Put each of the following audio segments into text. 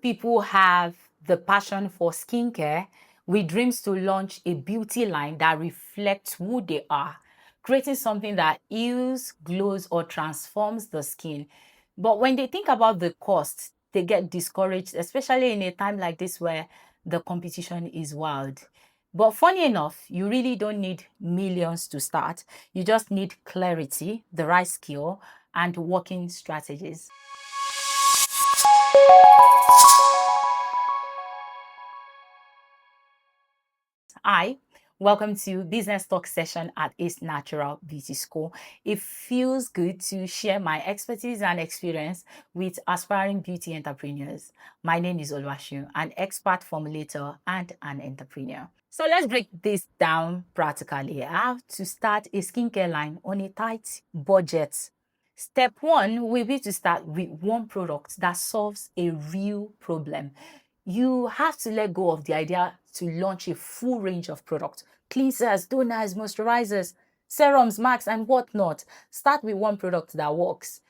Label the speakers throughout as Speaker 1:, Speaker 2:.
Speaker 1: people have the passion for skincare with dreams to launch a beauty line that reflects who they are, creating something that heals, glows, or transforms the skin. But when they think about the cost, they get discouraged, especially in a time like this where the competition is wild. But funny enough, you really don't need millions to start. You just need clarity, the right skill, and working strategies. Hi, welcome to Business Talk session at Ace Natural Beauty School. It feels good to share my expertise and experience with aspiring beauty entrepreneurs. My name is Oluwaseun, an expert formulator and an entrepreneur. So let's break this down practically. How to start a skincare line on a tight budget. Step one will be to start with one product that solves a real problem. You have to let go of the idea to launch a full range of products, cleansers, toners, moisturizers, serums, masks, and whatnot. Start with one product that works.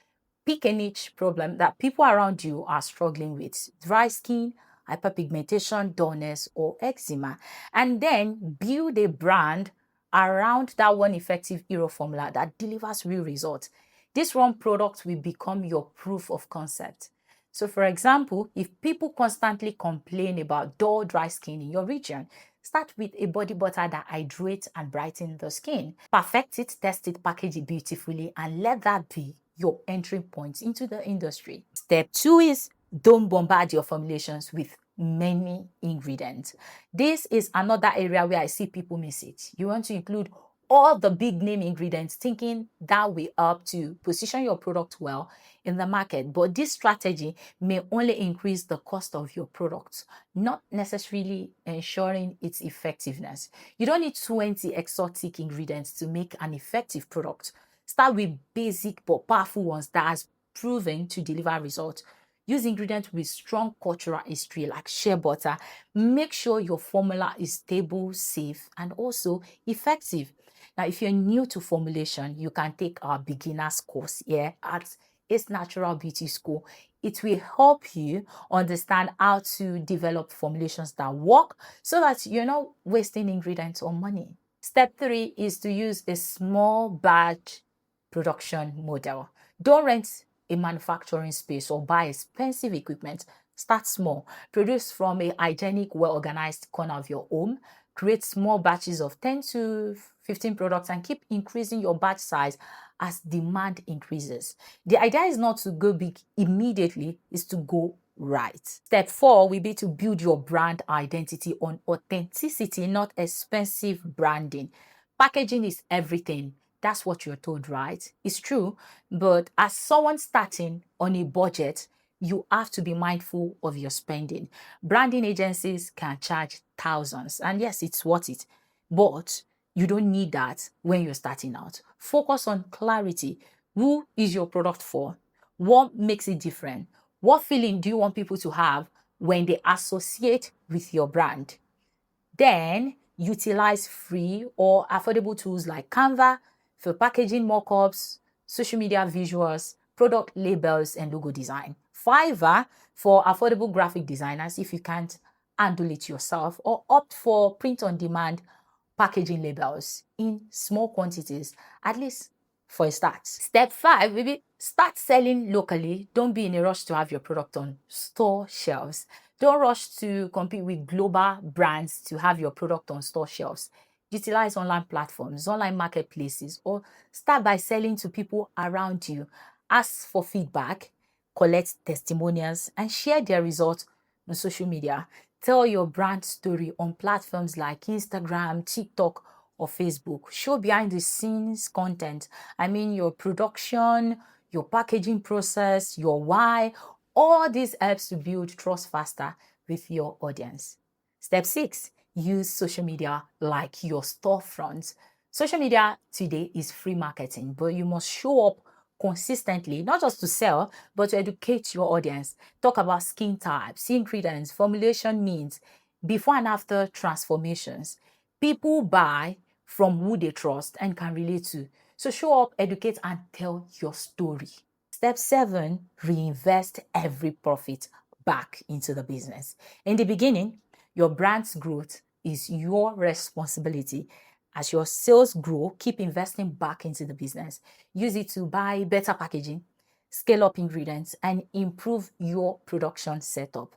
Speaker 1: Pick a niche problem that people around you are struggling with: dry skin, hyperpigmentation, dullness, or eczema, and then build a brand around that one effective hero formula that delivers real results. This one product will become your proof of concept. So, for example, if people constantly complain about dull, dry skin in your region, start with a body butter that hydrates and brightens the skin. Perfect it, test it, package it beautifully, and let that be your entry point into the industry. Step two is don't bombard your formulations with many ingredients. This is another area where I see people miss it. You want to include all the big name ingredients, thinking that will help to position your product well in the market. But this strategy may only increase the cost of your products, not necessarily ensuring its effectiveness. You don't need 20 exotic ingredients to make an effective product. Start with basic but powerful ones that has proven to deliver results. Use ingredients with strong cultural history like shea butter. Make sure your formula is stable, safe, and also effective. Now, if you're new to formulation, you can take our beginners course here at Ace Natural Beauty School. It will help you understand how to develop formulations that work so that you're not wasting ingredients or money. Step three is to use a small batch production model. Don't rent a manufacturing space or buy expensive equipment. Start small. Produce from a hygienic, well-organized corner of your home. Create small batches of 10 to 15 products and keep increasing your batch size as demand increases. The idea is not to go big immediately, it's to go right. Step four will be to build your brand identity on authenticity, not expensive branding. Packaging is everything. That's what you're told, right? It's true. But as someone starting on a budget, you have to be mindful of your spending. Branding agencies can charge thousands, and yes, it's worth it. But you don't need that when you're starting out. Focus on clarity. Who is your product for? What makes it different? What feeling do you want people to have when they associate with your brand? Then utilize free or affordable tools like Canva for packaging mockups, social media visuals, product labels, and logo design. Fiverr for affordable graphic designers if you can't handle it yourself, or opt for print on demand packaging labels in small quantities, at least for a start. Step five, maybe start selling locally. Don't be in a rush to have your product on store shelves. Don't rush to compete with global brands to have your product on store shelves. Utilize online platforms, online marketplaces, or start by selling to people around you. Ask for feedback, collect testimonials, and share their results on social media. Tell your brand story on platforms like Instagram, TikTok, or Facebook. Show behind the scenes content. I mean, your production, your packaging process, your why. All this helps to build trust faster with your audience. Step six, use social media like your storefront. Social media today is free marketing, but you must show up consistently, not just to sell, but to educate your audience. Talk about skin types, ingredients, formulation means, before and after transformations. People buy from who they trust and can relate to. So show up, educate, and tell your story. Step seven, reinvest every profit back into the business. In the beginning, your brand's growth is your responsibility. As your sales grow, keep investing back into the business. Use it to buy better packaging, scale up ingredients, and improve your production setup.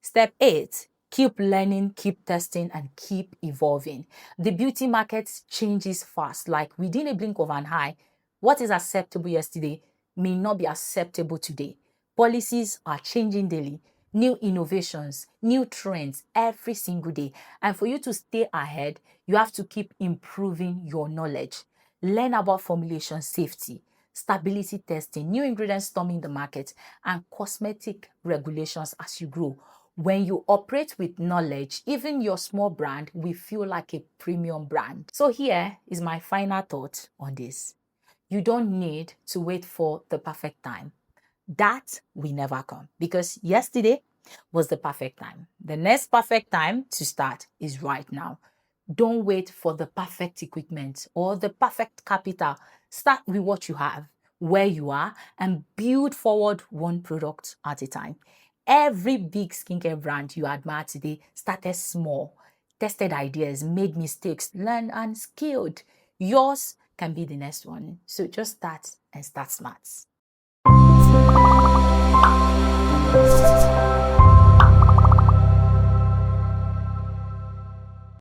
Speaker 1: Step 8, keep learning, keep testing, and keep evolving. The beauty market changes fast, like within a blink of an eye. What is acceptable yesterday may not be acceptable today. Policies are changing daily, new innovations, new trends every single day. And for you to stay ahead, you have to keep improving your knowledge. Learn about formulation safety, stability testing, new ingredients storming the market, and cosmetic regulations as you grow. When you operate with knowledge, even your small brand will feel like a premium brand. So here is my final thought on this. You don't need to wait for the perfect time. That will never come, because yesterday was the perfect time. The next perfect time to start is right now. Don't wait for the perfect equipment or the perfect capital. Start with what you have, where you are, and build forward one product at a time. Every big skincare brand you admire today started small, tested ideas, made mistakes, learned, and scaled. Yours can be the next one. So just start and start smart.